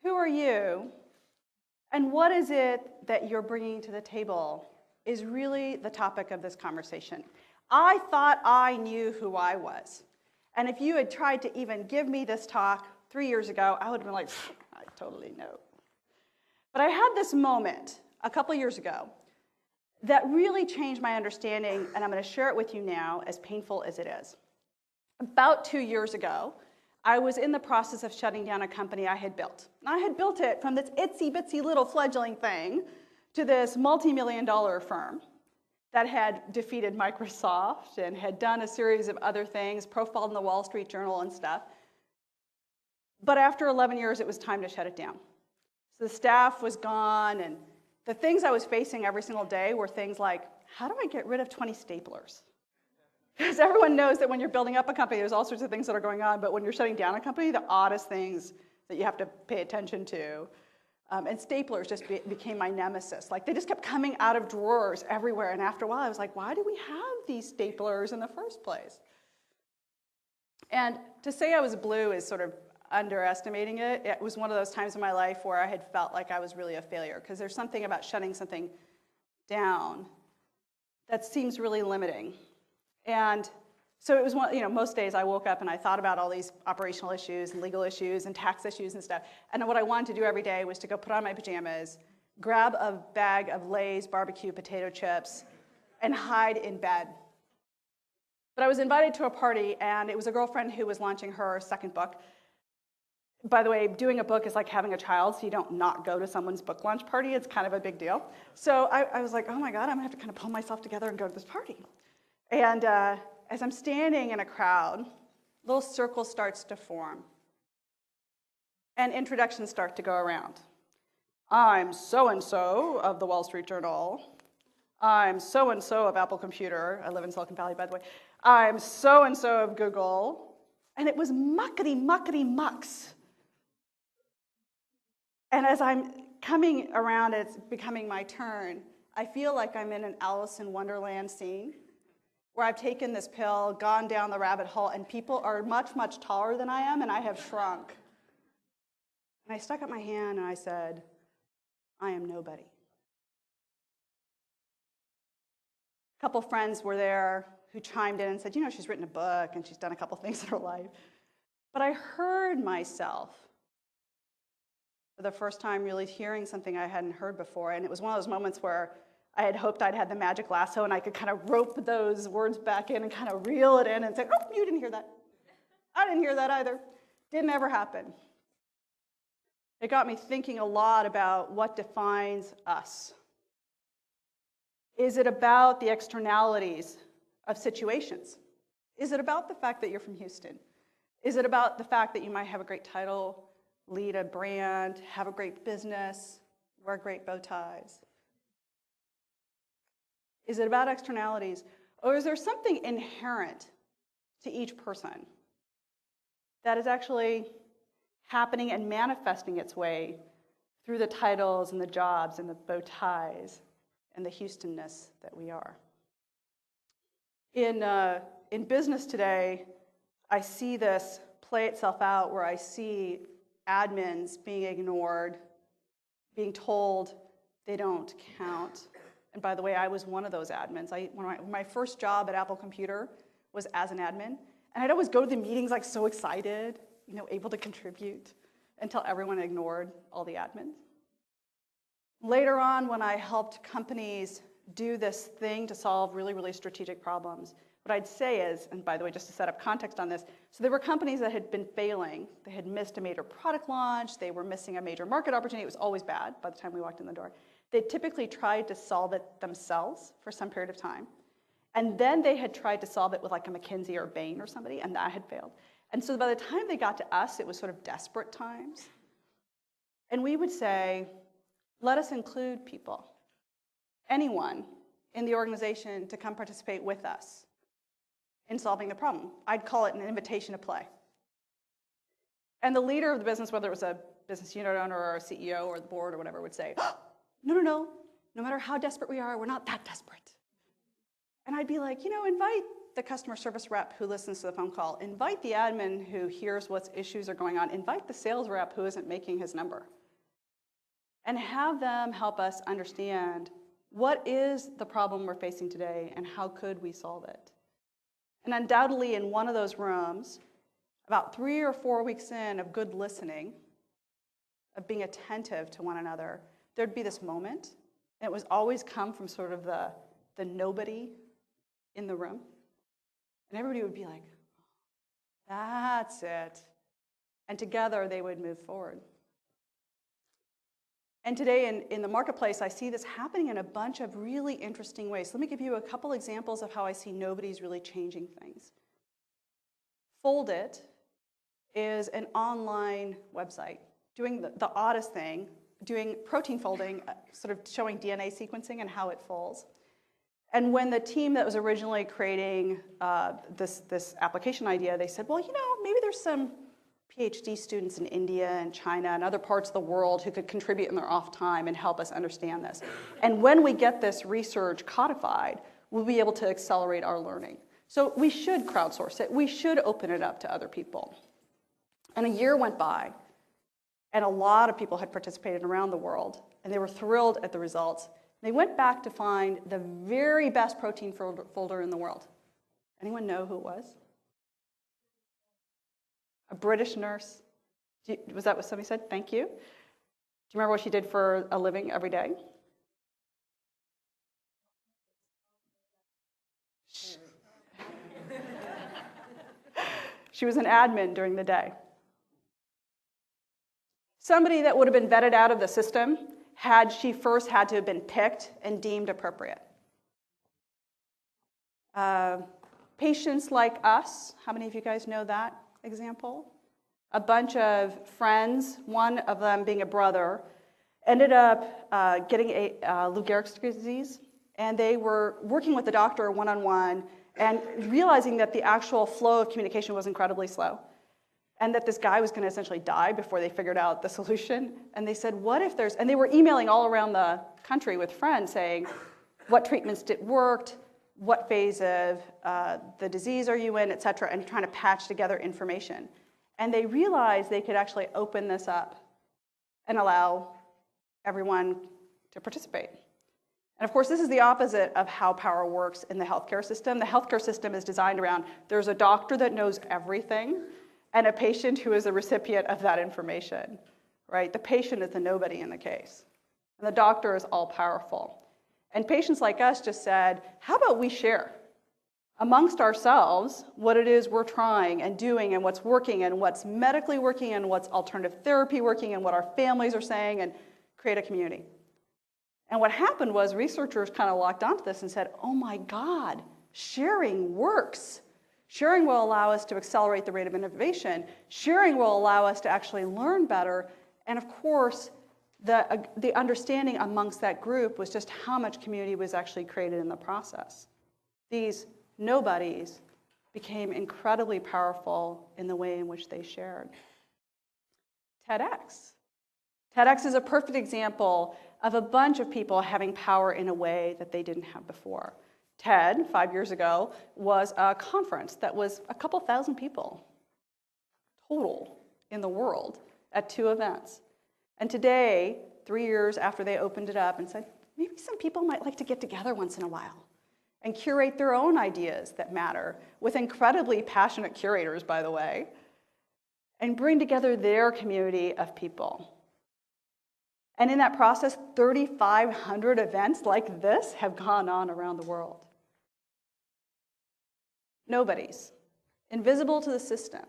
Who are you? And what is it that you're bringing to the table is really the topic of this conversation. I thought I knew who I was. And if you had tried to even give me this talk 3 years ago, I would have been like, I totally know. But I had this moment a couple years ago that really changed my understanding, and I'm going to share it with you now, as painful as it is. About 2 years ago, I was in the process of shutting down a company I had built. And I had built it from this itsy-bitsy little fledgling thing to this multi-million-dollar firm that had defeated Microsoft and had done a series of other things, profiled in the Wall Street Journal and stuff. But after 11 years, it was time to shut it down. So the staff was gone, and the things I was facing every single day were things like, how do I get rid of 20 staplers? Because everyone knows that when you're building up a company, there's all sorts of things that are going on, but when you're shutting down a company, the oddest things that you have to pay attention to. And staplers just became my nemesis. Like, they just kept coming out of drawers everywhere, and after a while, I was like, why do we have these staplers in the first place? And to say I was blue is sort of underestimating it. It was one of those times in my life where I had felt like I was really a failure, because there's something about shutting something down that seems really limiting. And so it was one, most days I woke up and I thought about all these operational issues and legal issues and tax issues and stuff. And what I wanted to do every day was to go put on my pajamas, grab a bag of Lay's barbecue potato chips, and hide in bed. But I was invited to a party, and it was a girlfriend who was launching her second book. By the way, doing a book is like having a child, so you don't not go to someone's book launch party. It's kind of a big deal. So I was like, oh my God, I'm going to have to kind of pull myself together and go to this party. And as I'm standing in a crowd, a little circle starts to form. And introductions start to go around. I'm so-and-so of the Wall Street Journal. I'm so-and-so of Apple Computer. I live in Silicon Valley, by the way. I'm so-and-so of Google. And it was muckety-mucks. And as I'm coming around, it's becoming my turn, I feel like I'm in an Alice in Wonderland scene, where I've taken this pill, gone down the rabbit hole, and people are much, much taller than I am, and I have shrunk. And I stuck up my hand and I said, I am nobody. A couple friends were there who chimed in and said, she's written a book and she's done a couple things in her life. But I heard myself for the first time really hearing something I hadn't heard before, and it was one of those moments where I had hoped I'd had the magic lasso and I could kind of rope those words back in and kind of reel it in and say, oh, you didn't hear that. I didn't hear that either. Didn't ever happen. It got me thinking a lot about what defines us. Is it about the externalities of situations? Is it about the fact that you're from Houston? Is it about the fact that you might have a great title, lead a brand, have a great business, wear great bow ties? Is it about externalities, or is there something inherent to each person that is actually happening and manifesting its way through the titles and the jobs and the bow ties and the Houstonness that we are? In business today, I see this play itself out where I see admins being ignored, being told they don't count. And by the way, I was one of those admins. My first job at Apple Computer was as an admin. And I'd always go to the meetings like so excited, able to contribute, until everyone ignored all the admins. Later on, when I helped companies do this thing to solve really, really strategic problems, what I'd say is, and by the way, just to set up context on this, so there were companies that had been failing. They had missed a major product launch. They were missing a major market opportunity. It was always bad by the time we walked in the door. They typically tried to solve it themselves for some period of time. And then they had tried to solve it with like a McKinsey or Bain or somebody, and that had failed. And so by the time they got to us, it was sort of desperate times. And we would say, let us include people, anyone in the organization to come participate with us in solving the problem. I'd call it an invitation to play. And the leader of the business, whether it was a business unit owner or a CEO or the board or whatever, would say, oh, no matter how desperate we are, we're not that desperate. And I'd be like, invite the customer service rep who listens to the phone call. Invite the admin who hears what issues are going on. Invite the sales rep who isn't making his number. And have them help us understand what is the problem we're facing today and how could we solve it. And undoubtedly in one of those rooms, about 3 or 4 weeks in of good listening, of being attentive to one another, there'd be this moment. And it was always come from sort of the nobody in the room. And everybody would be like, that's it. And together they would move forward. And today in the marketplace, I see this happening in a bunch of really interesting ways. Let me give you a couple examples of how I see nobody's really changing things. Fold It is an online website doing the oddest thing, doing protein folding, sort of showing DNA sequencing and how it folds. And when the team that was originally creating this application idea, they said, well, you know, maybe there's some PhD students in India and China and other parts of the world who could contribute in their off time and help us understand this. And when we get this research codified, we'll be able to accelerate our learning. So we should crowdsource it. We should open it up to other people. And a year went by, and a lot of people had participated around the world, and they were thrilled at the results. They went back to find the very best protein folder in the world. Anyone know who it was? A British nurse. Was that what somebody said? Thank you. Do you remember what she did for a living every day? She was an admin during the day. Somebody that would have been vetted out of the system had she first had to have been picked and deemed appropriate. Patients like us, how many of you guys know that example? A bunch of friends, one of them being a brother, ended up getting Lou Gehrig's disease, and they were working with the doctor one-on-one and realizing that the actual flow of communication was incredibly slow and that this guy was going to essentially die before they figured out the solution. And they said, what if there's, and they were emailing all around the country with friends saying, what treatments worked, what phase of the disease are you in, et cetera, and trying to patch together information. And they realized they could actually open this up and allow everyone to participate. And of course, this is the opposite of how power works in the healthcare system. The healthcare system is designed around there's a doctor that knows everything and a patient who is the recipient of that information, right? The patient is the nobody in the case. And the doctor is all powerful. And patients like us just said, how about we share amongst ourselves what it is we're trying and doing and what's working and what's medically working and what's alternative therapy working and what our families are saying and create a community. And what happened was researchers kind of locked onto this and said, oh my God, sharing works. Sharing will allow us to accelerate the rate of innovation. Sharing will allow us to actually learn better. And of course, the understanding amongst that group was just how much community was actually created in the process. These nobodies became incredibly powerful in the way in which they shared. TEDx. TEDx is a perfect example of a bunch of people having power in a way that they didn't have before. TED, 5 years ago, was a conference that was a couple thousand people total in the world at 2 events. And today, 3 years after they opened it up and said, maybe some people might like to get together once in a while and curate their own ideas that matter with incredibly passionate curators, by the way, and bring together their community of people. And in that process, 3,500 events like this have gone on around the world. Nobodies, invisible to the system,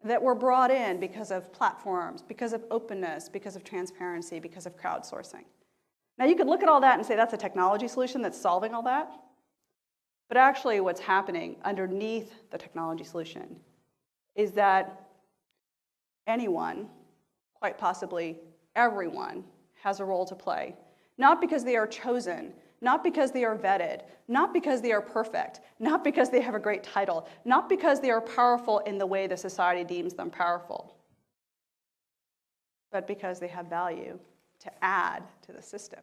that were brought in because of platforms, because of openness, because of transparency, because of crowdsourcing. Now you could look at all that and say that's a technology solution that's solving all that. But actually what's happening underneath the technology solution is that anyone, quite possibly everyone, has a role to play. Not because they are chosen, not because they are vetted, not because they are perfect, not because they have a great title, not because they are powerful in the way the society deems them powerful, but because they have value to add to the system.